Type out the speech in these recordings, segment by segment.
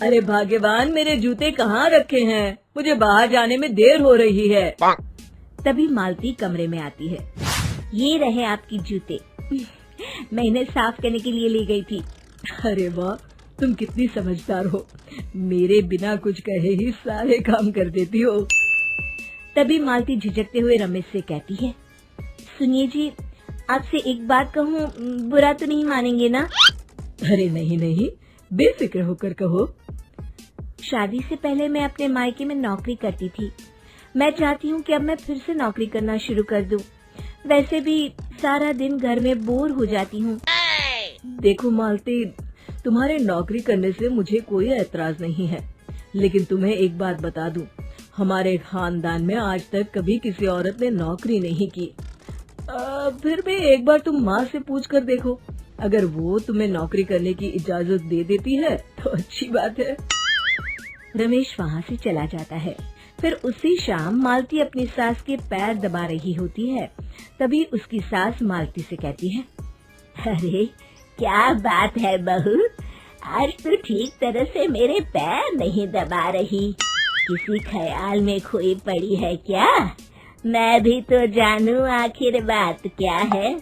अरे भाग्यवान, मेरे जूते कहाँ रखे हैं? मुझे बाहर जाने में देर हो रही है। तभी मालती कमरे में आती है। ये रहे आपकी जूते। मैं इन्हें साफ करने के लिए ले गई थी। अरे वाह, तुम कितनी समझदार हो। मेरे बिना कुछ कहे ही सारे काम कर देती हो। तभी मालती झिझकते हुए रमेश से कहती है, सुनिए जी, आपसे एक बात कहूँ, बुरा तो नहीं मानेंगे ना? अरे नहीं नहीं, बेफिक्र होकर कहो। शादी से पहले मैं अपने मायके में नौकरी करती थी। मैं चाहती हूँ कि अब मैं फिर से नौकरी करना शुरू कर दूँ। वैसे भी सारा दिन घर में बोर हो जाती हूँ। देखो मालती, तुम्हारे नौकरी करने से मुझे कोई ऐतराज नहीं है, लेकिन तुम्हें एक बात बता दूं, हमारे खानदान में आज तक कभी किसी औरत ने नौकरी नहीं की। फिर भी एक बार तुम माँ से पूछ कर देखो, अगर वो तुम्हें नौकरी करने की इजाजत दे देती है तो अच्छी बात है। रमेश वहाँ से चला जाता है। फिर उसी शाम मालती अपनी सास के पैर दबा रही होती है। तभी उसकी सास मालती से कहती है, अरे क्या बात है बहू, आज तो ठीक तरह से मेरे पैर नहीं दबा रही। किसी ख्याल में खोई पड़ी है क्या? मैं भी तो जानूं आखिर बात क्या है।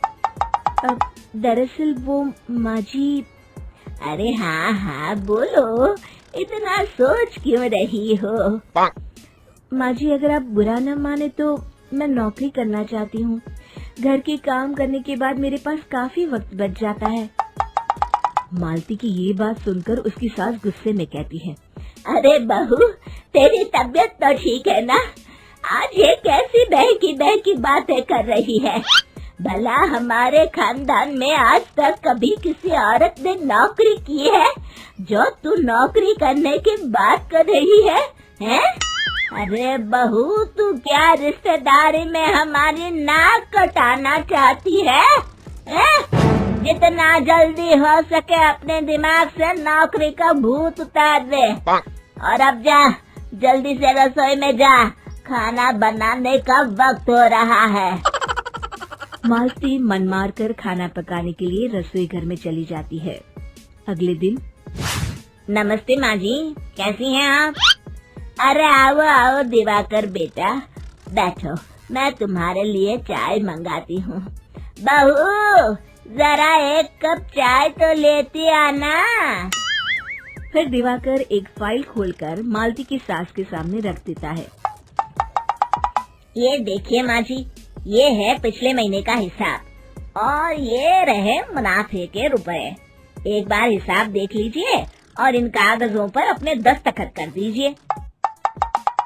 दरअसल वो माँ जी। अरे हाँ हाँ बोलो, इतना सोच क्यों रही हो? माँ जी, अगर आप बुरा न माने तो मैं नौकरी करना चाहती हूँ। घर के काम करने के बाद मेरे पास काफी वक्त बच जाता है। मालती की ये बात सुनकर उसकी सास गुस्से में कहती है, अरे बहू, तेरी तबीयत तो ठीक है ना? आज ये कैसी बहकी बातें कर रही है? भला हमारे खानदान में आज तक कभी किसी औरत ने नौकरी की है जो तू नौकरी करने की बात कर रही है, हैं? अरे बहू, तू क्या रिश्तेदारी में हमारी नाक कटाना चाहती है? जितना जल्दी हो सके अपने दिमाग से नौकरी का भूत उतार दे और अब जा, जल्दी से रसोई में जा, खाना बनाने का वक्त हो रहा है। मालती मन मार कर खाना पकाने के लिए रसोई घर में चली जाती है। अगले दिन, नमस्ते माँ जी, कैसी हैं आप? अरे आओ आओ दिवाकर बेटा, बैठो, मैं तुम्हारे लिए चाय मंगाती हूँ। बहू, जरा एक कप चाय तो लेती आना। फिर दिवाकर एक फाइल खोलकर मालती की सास के सामने रख देता है। ये देखिए माँ जी, ये है पिछले महीने का हिसाब और ये रहे मुनाफे के रुपए। एक बार हिसाब देख लीजिए और इन कागजों पर अपने दस्तखत कर दीजिए।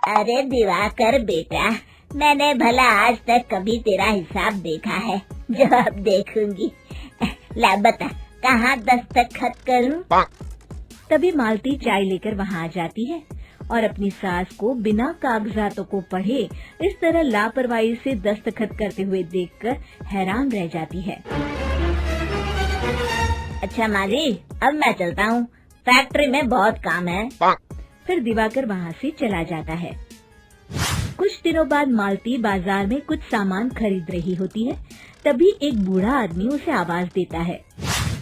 अरे दिवाकर बेटा, मैंने भला आज तक कभी तेरा हिसाब देखा है जो अब देखूंगी? ला बता, कहाँ दस्तखत करूं? तभी मालती चाय लेकर वहाँ आ जाती है और अपनी सास को बिना कागजातों को पढ़े इस तरह लापरवाही से दस्तखत करते हुए देखकर हैरान रह जाती है। अच्छा माँ जी, अब मैं चलता हूँ, फैक्ट्री में बहुत काम है। फिर दिवाकर वहाँ से चला जाता है। कुछ दिनों बाद मालती बाजार में कुछ सामान खरीद रही होती है। तभी एक बूढ़ा आदमी उसे आवाज देता है,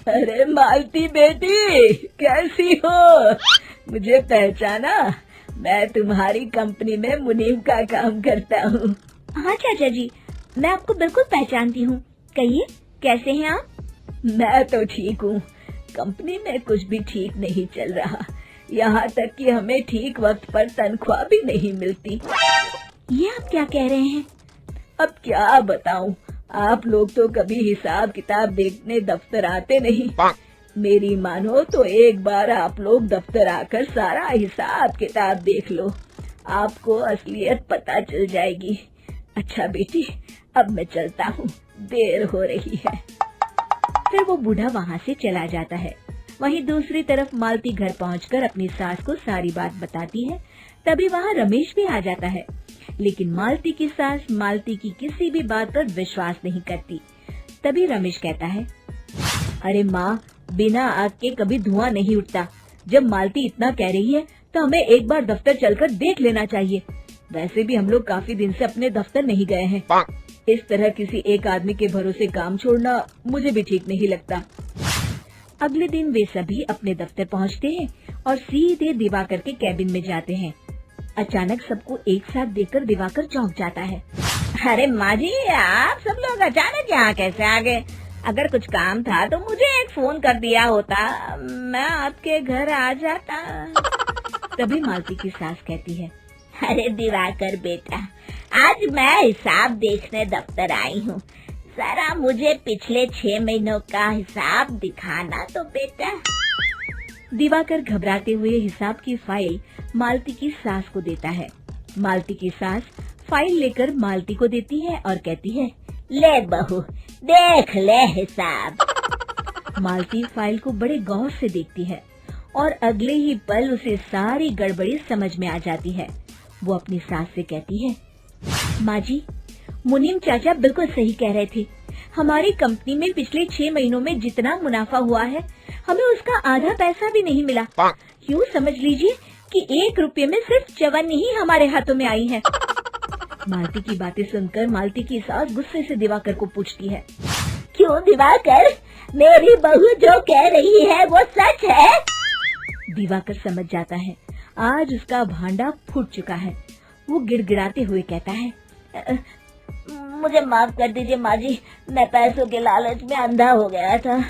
अरे मालती बेटी, कैसी हो? मुझे पहचाना? मैं तुम्हारी कंपनी में मुनीम का काम करता हूँ। हाँ चाचा जी, मैं आपको बिल्कुल पहचानती हूँ। कहिए, कैसे हैं आप? मैं तो ठीक हूँ। कंपनी में कुछ भी ठीक नहीं चल रहा, यहाँ तक कि हमें ठीक वक्त पर तनख्वाह भी नहीं मिलती। ये आप क्या कह रहे हैं? अब क्या बताऊँ, आप लोग तो कभी हिसाब किताब देखने दफ्तर आते नहीं। मेरी मानो तो एक बार आप लोग दफ्तर आकर सारा हिसाब किताब देख लो, आपको असलियत पता चल जाएगी। अच्छा बेटी, अब मैं चलता हूँ, देर हो रही है। फिर वो बूढ़ा वहाँ से चला जाता है। वहीं दूसरी तरफ मालती घर पहुंचकर अपनी सास को सारी बात बताती है। तभी वहाँ रमेश भी आ जाता है, लेकिन मालती की सास मालती की किसी भी बात पर विश्वास नहीं करती। तभी रमेश कहता है, अरे माँ, बिना आग के कभी धुआं नहीं उठता। जब मालती इतना कह रही है तो हमें एक बार दफ्तर चलकर देख लेना चाहिए। वैसे भी हम लोग काफी दिन से अपने दफ्तर नहीं गए हैं। इस तरह किसी एक आदमी के भरोसे काम छोड़ना मुझे भी ठीक नहीं लगता। अगले दिन वे सभी अपने दफ्तर पहुंचते हैं और सीधे दिवाकर के कैबिन में जाते हैं। अचानक सबको एक साथ देखकर दिवाकर चौंक जाता है। अरे माँ जी, आप सब लोग अचानक यहाँ कैसे आ गए? अगर कुछ काम था तो मुझे एक फोन कर दिया होता, मैं आपके घर आ जाता। तभी मालती की सास कहती है, अरे दिवाकर बेटा, आज मैं हिसाब देखने दफ्तर आई हूँ, जरा मुझे पिछले 6 महीनों का हिसाब दिखाना तो बेटा। दिवाकर घबराते हुए हिसाब की फाइल मालती की सास को देता है। मालती की सास फाइल लेकर मालती को देती है और कहती है, ले बहू, देख ले हिसाब। मालती फाइल को बड़े गौर से देखती है और अगले ही पल उसे सारी गड़बड़ी समझ में आ जाती है। वो अपनी सास से कहती है, माँ जी, मुनीम चाचा बिल्कुल सही कह रहे थे। हमारी कंपनी में पिछले 6 महीनों में जितना मुनाफा हुआ है, हमें उसका आधा पैसा भी नहीं मिला। यूँ समझ लीजिए कि 1 रुपये में सिर्फ चवन्नी ही हमारे हाथों में आई है। मालती की बातें सुनकर मालती की सास गुस्से से दिवाकर को पूछती है, क्यों दिवाकर, मेरी बहू जो कह रही है वो सच है? दिवाकर समझ जाता है आज उसका भांडा फूट चुका है। वो गिड़गिड़ाते हुए कहता है, मुझे माफ कर दीजिए माँ जी, मैं पैसों के लालच में अंधा हो गया था।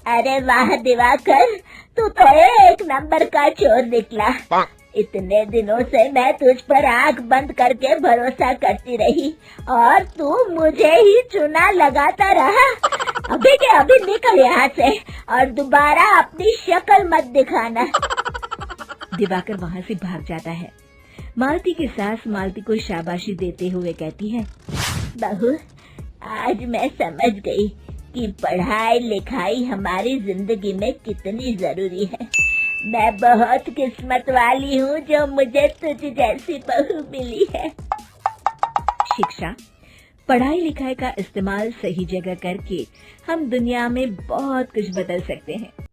अरे वाह दिवाकर, तू तो 1 नंबर का चोर निकला। इतने दिनों से मैं तुझ पर आंख बंद करके भरोसा करती रही और तू मुझे ही चुना लगाता रहा। अभी के अभी निकल यहाँ से और दोबारा अपनी शक्ल मत दिखाना। दिवाकर वहाँ से भाग जाता है। मालती की सास मालती को शाबाशी देते हुए कहती है, बहू, आज मैं समझ गई कि पढ़ाई लिखाई हमारी जिंदगी में कितनी जरूरी है। मैं बहुत किस्मत वाली हूँ जो मुझे तुझ जैसी बहू मिली है। शिक्षा, पढ़ाई लिखाई का इस्तेमाल सही जगह करके हम दुनिया में बहुत कुछ बदल सकते हैं।